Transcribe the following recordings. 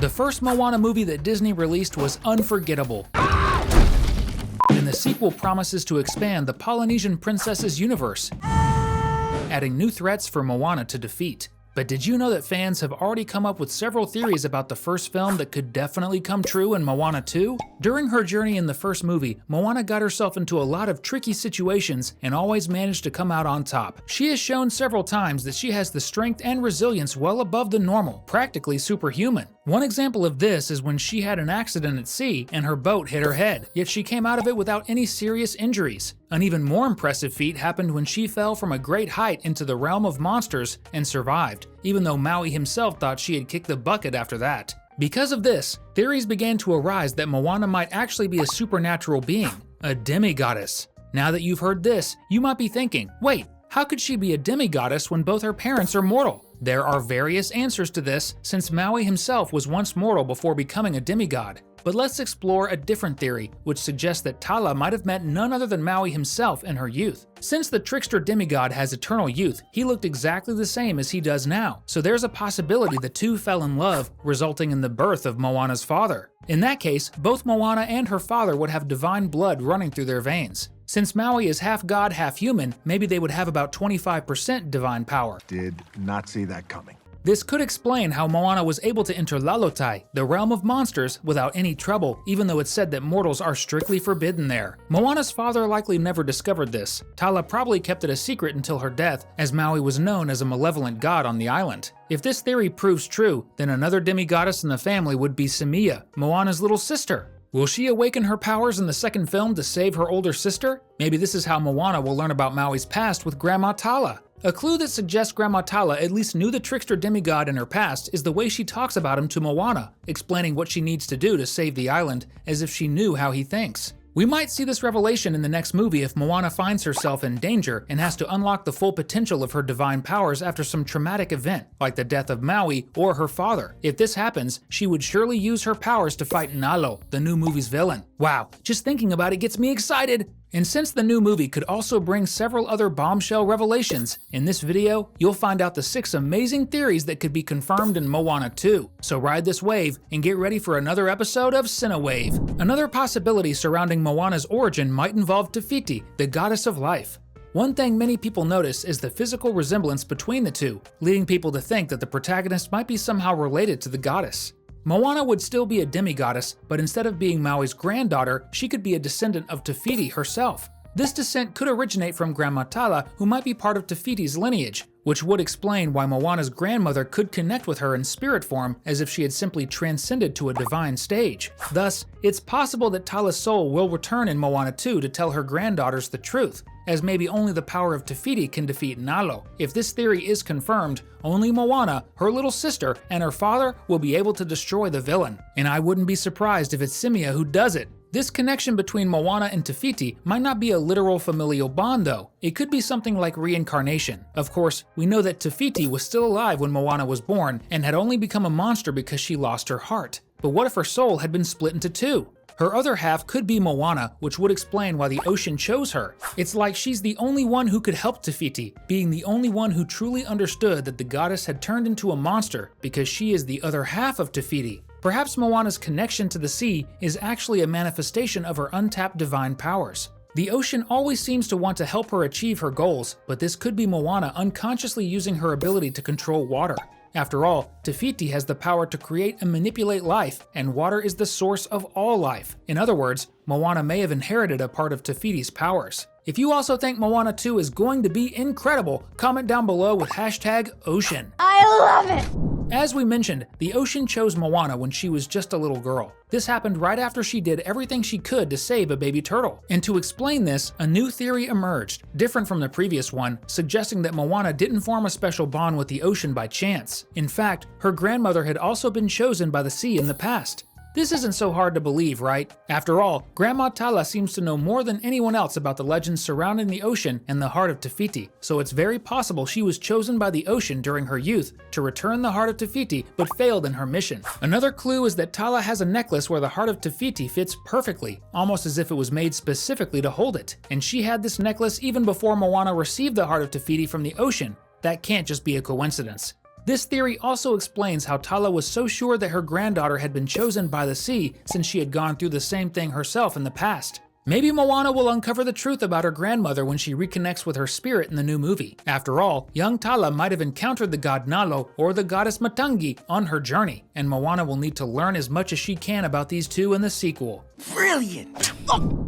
The first Moana movie that Disney released was Unforgettable, and the sequel promises to expand the Polynesian princess's universe, adding new threats for Moana to defeat. But did you know that fans have already come up with several theories about the first film that could definitely come true in Moana 2? During her journey in the first movie, Moana got herself into a lot of tricky situations and always managed to come out on top. She has shown several times that she has the strength and resilience well above the normal, practically superhuman. One example of this is when she had an accident at sea and her boat hit her head, yet she came out of it without any serious injuries. An even more impressive feat happened when she fell from a great height into the realm of monsters and survived, even though Maui himself thought she had kicked the bucket after that. Because of this, theories began to arise that Moana might actually be a supernatural being, a demigoddess. Now that you've heard this, you might be thinking, wait, how could she be a demigoddess when both her parents are mortal? There are various answers to this, since Maui himself was once mortal before becoming a demigod. But let's explore a different theory, which suggests that Tala might have met none other than Maui himself in her youth. Since the trickster demigod has eternal youth, he looked exactly the same as he does now, so there's a possibility the two fell in love, resulting in the birth of Moana's father. In that case, both Moana and her father would have divine blood running through their veins. Since Maui is half god, half human, maybe they would have about 25% divine power. Did not see that coming. This could explain how Moana was able to enter Lalotai, the realm of monsters, without any trouble, even though it's said that mortals are strictly forbidden there. Moana's father likely never discovered this. Tala probably kept it a secret until her death, as Maui was known as a malevolent god on the island. If this theory proves true, then another demigoddess in the family would be Simia, Moana's little sister. Will she awaken her powers in the second film to save her older sister? Maybe this is how Moana will learn about Maui's past with Grandmatala. A clue that suggests Grandmatala at least knew the trickster demigod in her past is the way she talks about him to Moana, explaining what she needs to do to save the island, as if she knew how he thinks. We might see this revelation in the next movie if Moana finds herself in danger and has to unlock the full potential of her divine powers after some traumatic event, like the death of Maui or her father. If this happens, she would surely use her powers to fight Nalo, the new movie's villain. Wow, just thinking about it gets me excited! And since the new movie could also bring several other bombshell revelations, in this video, you'll find out the 6 amazing theories that could be confirmed in Moana 2. So ride this wave and get ready for another episode of Cinewave. Another possibility surrounding Moana's origin might involve Te Fiti, the goddess of life. One thing many people notice is the physical resemblance between the two, leading people to think that the protagonist might be somehow related to the goddess. Moana would still be a demigoddess, but instead of being Maui's granddaughter, she could be a descendant of Te Fiti herself. This descent could originate from Grandmatala, who might be part of Te Fiti's lineage, which would explain why Moana's grandmother could connect with her in spirit form as if she had simply transcended to a divine stage. Thus, it's possible that Tala's soul will return in Moana 2 to tell her granddaughters the truth, as maybe only the power of Te Fiti can defeat Nalo. If this theory is confirmed, only Moana, her little sister, and her father will be able to destroy the villain. And I wouldn't be surprised if it's Simia who does it. This connection between Moana and Te Fiti might not be a literal familial bond though. It could be something like reincarnation. Of course, we know that Te Fiti was still alive when Moana was born and had only become a monster because she lost her heart. But what if her soul had been split into two? Her other half could be Moana, which would explain why the ocean chose her. It's like she's the only one who could help Te Fiti, being the only one who truly understood that the goddess had turned into a monster because she is the other half of Te Fiti. Perhaps Moana's connection to the sea is actually a manifestation of her untapped divine powers. The ocean always seems to want to help her achieve her goals, but this could be Moana unconsciously using her ability to control water. After all, Te Fiti has the power to create and manipulate life, and water is the source of all life. In other words, Moana may have inherited a part of Te Fiti's powers. If you also think Moana 2 is going to be incredible, comment down below with #ocean. I love it! As we mentioned, the ocean chose Moana when she was just a little girl. This happened right after she did everything she could to save a baby turtle. And to explain this, a new theory emerged, different from the previous one, suggesting that Moana didn't form a special bond with the ocean by chance. In fact, her grandmother had also been chosen by the sea in the past. This isn't so hard to believe, right? After all, Grandmatala seems to know more than anyone else about the legends surrounding the ocean and the heart of Te Fiti, so it's very possible she was chosen by the ocean during her youth to return the heart of Te Fiti, but failed in her mission. Another clue is that Tala has a necklace where the heart of Te Fiti fits perfectly, almost as if it was made specifically to hold it. And she had this necklace even before Moana received the heart of Te Fiti from the ocean. That can't just be a coincidence. This theory also explains how Tala was so sure that her granddaughter had been chosen by the sea since she had gone through the same thing herself in the past. Maybe Moana will uncover the truth about her grandmother when she reconnects with her spirit in the new movie. After all, young Tala might have encountered the god Nalo or the goddess Matangi on her journey, and Moana will need to learn as much as she can about these two in the sequel. Brilliant!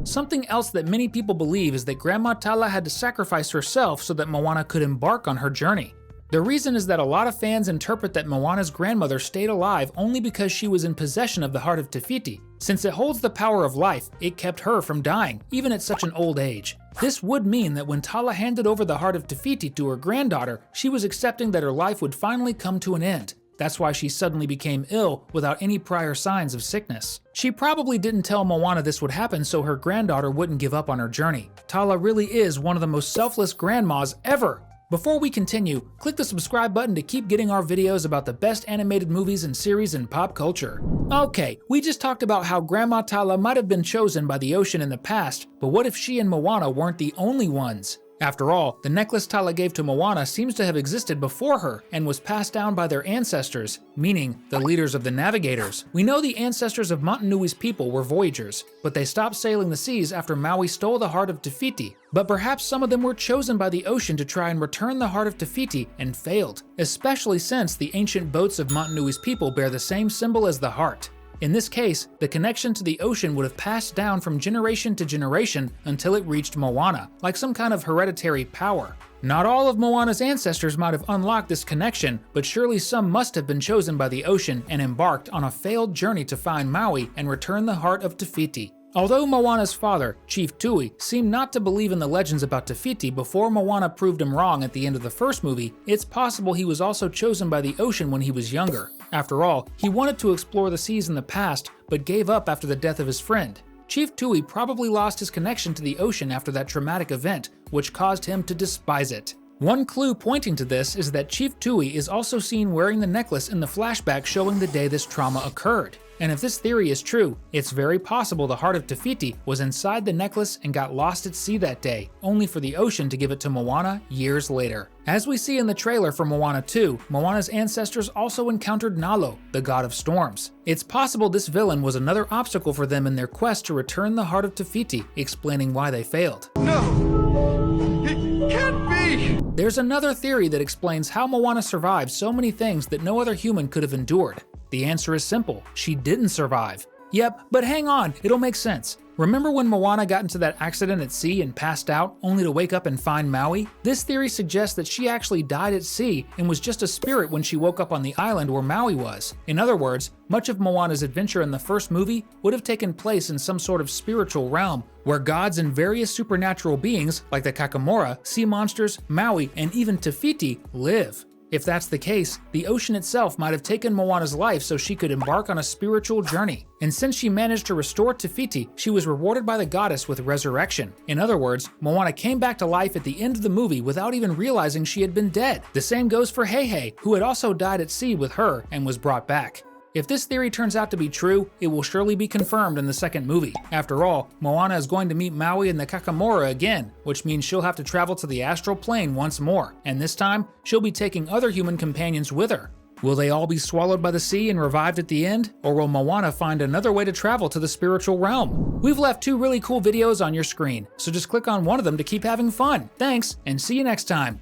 Something else that many people believe is that Grandmatala had to sacrifice herself so that Moana could embark on her journey. The reason is that a lot of fans interpret that Moana's grandmother stayed alive only because she was in possession of the heart of Te Fiti. Since it holds the power of life, it kept her from dying, even at such an old age. This would mean that when Tala handed over the heart of Te Fiti to her granddaughter, she was accepting that her life would finally come to an end. That's why she suddenly became ill without any prior signs of sickness. She probably didn't tell Moana this would happen so her granddaughter wouldn't give up on her journey. Tala really is one of the most selfless grandmas ever. Before we continue, click the subscribe button to keep getting our videos about the best animated movies and series in pop culture. Okay, we just talked about how Grandmatala might have been chosen by the ocean in the past, but what if she and Moana weren't the only ones? After all, the necklace Tala gave to Moana seems to have existed before her and was passed down by their ancestors, meaning the leaders of the navigators. We know the ancestors of Motunui's people were voyagers, but they stopped sailing the seas after Maui stole the heart of Te Fiti. But perhaps some of them were chosen by the ocean to try and return the heart of Te Fiti and failed, especially since the ancient boats of Motunui's people bear the same symbol as the heart. In this case, the connection to the ocean would have passed down from generation to generation until it reached Moana, like some kind of hereditary power. Not all of Moana's ancestors might have unlocked this connection, but surely some must have been chosen by the ocean and embarked on a failed journey to find Maui and return the heart of Te Fiti. Although Moana's father, Chief Tui, seemed not to believe in the legends about Te Fiti before Moana proved him wrong at the end of the first movie, it's possible he was also chosen by the ocean when he was younger. After all, he wanted to explore the seas in the past, but gave up after the death of his friend. Chief Tui probably lost his connection to the ocean after that traumatic event, which caused him to despise it. One clue pointing to this is that Chief Tui is also seen wearing the necklace in the flashback showing the day this trauma occurred. And if this theory is true, it's very possible the heart of Te Fiti was inside the necklace and got lost at sea that day, only for the ocean to give it to Moana years later. As we see in the trailer for Moana 2, Moana's ancestors also encountered Nalo, the god of storms. It's possible this villain was another obstacle for them in their quest to return the heart of Te Fiti, explaining why they failed. No! It can't be! There's another theory that explains how Moana survived so many things that no other human could have endured. The answer is simple: she didn't survive. Yep, but hang on, it'll make sense. Remember when Moana got into that accident at sea and passed out, only to wake up and find Maui? This theory suggests that she actually died at sea and was just a spirit when she woke up on the island where Maui was. In other words, much of Moana's adventure in the first movie would have taken place in some sort of spiritual realm, where gods and various supernatural beings, like the Kakamora, sea monsters, Maui, and even Te Fiti, live. If that's the case, the ocean itself might have taken Moana's life so she could embark on a spiritual journey. And since she managed to restore Te Fiti, she was rewarded by the goddess with resurrection. In other words, Moana came back to life at the end of the movie without even realizing she had been dead. The same goes for Heihei, who had also died at sea with her and was brought back. If this theory turns out to be true, it will surely be confirmed in the second movie. After all, Moana is going to meet Maui and the Kakamora again, which means she'll have to travel to the astral plane once more, and this time, she'll be taking other human companions with her. Will they all be swallowed by the sea and revived at the end, or will Moana find another way to travel to the spiritual realm? We've left two really cool videos on your screen, so just click on one of them to keep having fun. Thanks, and see you next time.